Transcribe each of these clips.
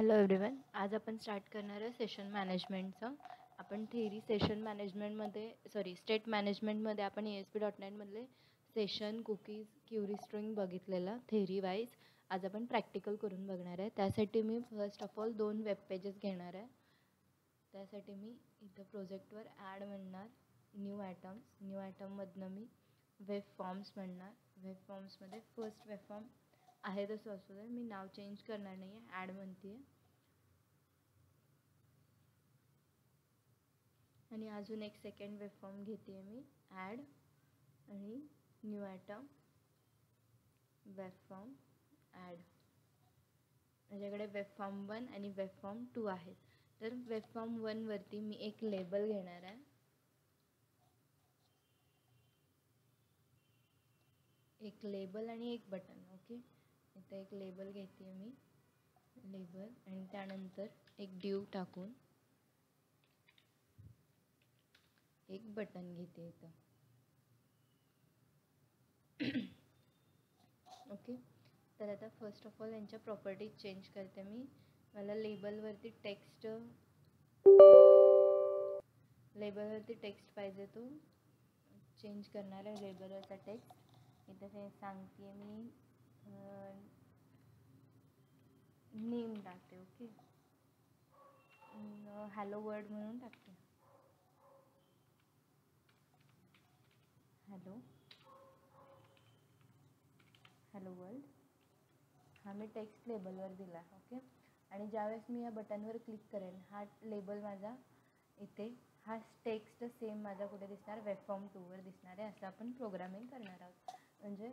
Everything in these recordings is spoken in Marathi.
Hello everyone. आज आपण स्टार्ट करणार आहे सेशन मॅनेजमेंटचं. आपण थेरी सेशन मॅनेजमेंटमध्ये स्टेट मॅनेजमेंटमध्ये आपण ASP.NETमधले सेशन, कुकीज, क्युरी स्ट्रिंग बघितलेलं थेरी वाईज. आज आपण प्रॅक्टिकल करून बघणार आहे. त्यासाठी मी first of all 2 web pages घेणार आहे. त्यासाठी मी इथं प्रोजेक्टवर ॲड म्हणणार, न्यू ॲटममधनं मी वेब फॉर्म्स म्हणणार. वेब फॉर्म्समध्ये फर्स्ट वेब फॉर्म आहे तसं असू दे, मी नाव चेंज करणार नाही आहे, ॲड म्हणते आहे. आणि अजून एक सेकंड वेब फॉर्म घेते आहे मी, ॲड आणि new atom web form add. माझ्याकडे वेब फॉर्म 1 आणि वेब फॉर्म 2 आहेत. तर वेब फॉर्म 1वरती मी एक लेबल घेणार आहे, एक लेबल आणि एक बटन. ओके, इथं एक लेबल घेते आहे मी, लेबल, आणि त्यानंतर एक डिव टाकून एक बटन घेते इथं. ओके, तर आता फर्स्ट ऑफ ऑल यांच्या प्रॉपर्टीज चेंज करते मी. मला लेबलवरती टेक्स्ट पाहिजे, तो चेंज करणार आहे लेबलवरचा टेक्स्ट. इथं ते सांगते मी नेम टाकते. ओके, हॅलो वर्ल्ड म्हणून टाकते. हॅलो वर्ल्ड हा मी टेक्स्ट लेबलवर दिला. ओके, आणि ज्यावेळेस मी या बटनवर क्लिक करेन, हा लेबल माझा इथे, हा टेक्स्ट सेम माझा कुठे दिसणार, वेब फॉर्म 2वर दिसणार आहे. असं आपण प्रोग्रामिंग करणार आहोत. म्हणजे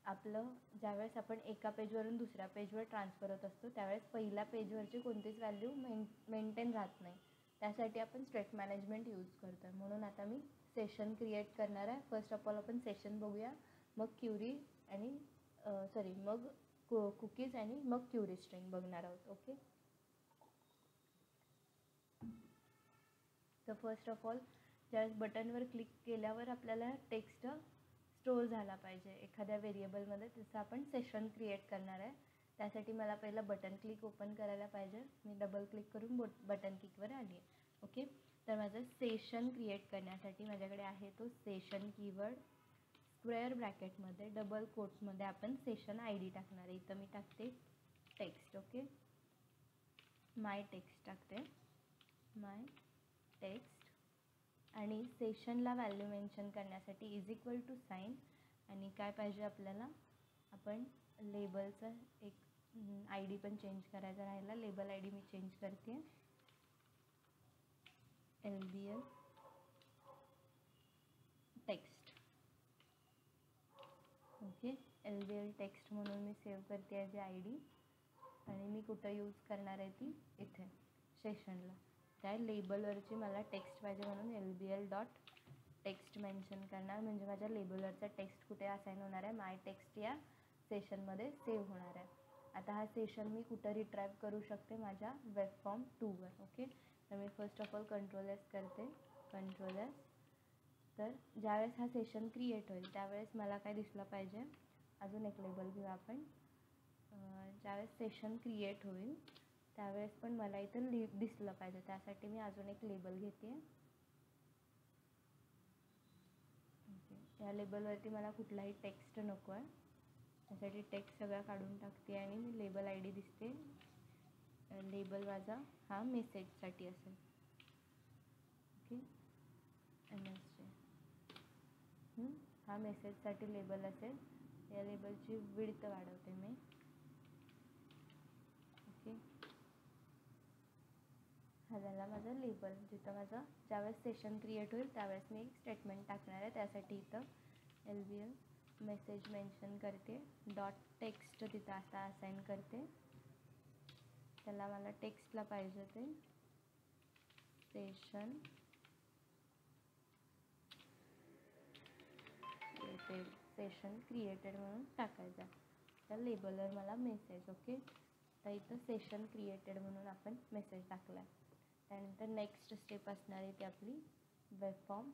आपलं ज्यावेळेस आपण एका पेजवरून दुसऱ्या पेजवर ट्रान्सफर होत असतो, त्यावेळेस पहिल्या पेजवरची कोणतीच व्हॅल्यू मेंटेन राहत नाही. त्यासाठी आपण स्टेट मॅनेजमेंट यूज करतो आहे. म्हणून आता मी सेशन क्रिएट करणार आहे. फर्स्ट ऑफ ऑल आपण सेशन बघूया, मग क्युरी आणि मग कुकीज आणि मग क्युरी स्ट्रिंग बघणार आहोत. ओके, तर फर्स्ट ऑफ ऑल ज्यावेळेस बटनवर क्लिक केल्यावर आपल्याला टेक्स्ट स्टोअर झाला पाहिजे एखाद्या व्हेरिएबलमध्ये, तसं आपण सेशन क्रिएट करणार आहे. त्यासाठी मला पहिलं बटन क्लिक ओपन करायला पाहिजे. मी डबल क्लिक करून बटन क्लिकवर आली आहे. ओके, तर माझं सेशन क्रिएट करण्यासाठी माझ्याकडे आहे तो सेशन कीवर्ड. स्क्वेअर ब्रॅकेटमध्ये डबल कोट्समध्ये आपण सेशन ID टाकणार आहे. इथं मी टाकते टेक्स्ट. ओके, माय टेक्स्ट टाकते, माय टेक्स्ट. आणि सेशनला व्हॅल्यू मेन्शन करण्यासाठी = साईन. आणि काय पाहिजे आपल्याला, आपण लेबलचं एक ID पण चेंज करायचा राहिला. लेबल ID मी चेंज करते, LBL text. Okay, LBL text म्हणून मी सेव्ह करते ॲज ID. आणि मी कुठं यूज करणार आहे ती इथे सेशनला. त्या लेबलवरची मला टेक्स्ट पाहिजे म्हणून LBL.टेक्स्ट मेन्शन करणार. म्हणजे माझ्या लेबलवरचा टेक्स्ट कुठे असाईन होणार आहे, माय टेक्स्ट या सेशनमध्ये सेव्ह होणार आहे. आता हा सेशन मी कुठं रिट्राईव्ह करू शकते, माझ्या वेब फॉर्म 2वर. ओके, तर मी फर्स्ट ऑफ ऑल कंट्रोल-S करते, कंट्रोल-S. तर ज्यावेळेस हा सेशन क्रिएट होईल त्यावेळेस मला काय दिसलं पाहिजे, अजून एक लेबल घेऊ आपण. ज्यावेळेस सेशन क्रिएट होईल त्यावेळेस पण मला इथं दिसलं पाहिजे. त्यासाठी मी अजून एक लेबल घेते. ओके, या लेबलवरती मला कुठलाही टेक्स्ट नको आहे, त्यासाठी टेक्स्ट सगळा काढून टाकते आणि मी लेबल ID दिसते. लेबल माझा हा मेसेजसाठी असेल. ओके, MSJ हा मेसेजसाठी लेबल असेल. या लेबलची विड्थ वाढवते मी. ओके, हा झाला माझा लेबल, जिथं माझं ज्यावेळेस सेशन क्रिएट होईल त्यावेळेस मी एक स्टेटमेंट टाकणार आहे. त्यासाठी इथं LBL मेसेज मेन्शन करते, .टेक्स्ट तिथं आता असाईन करते. त्याला मला टेक्स्टला पाहिजे ते सेशन क्रिएटेड म्हणून टाकायचा. त्या लेबलवर मला मेसेज. ओके, तर इथं सेशन क्रिएटेड म्हणून आपण मेसेज टाकला आहे. त्यानंतर नेक्स्ट स्टेप असणार आहे ती आपली वेब फॉर्म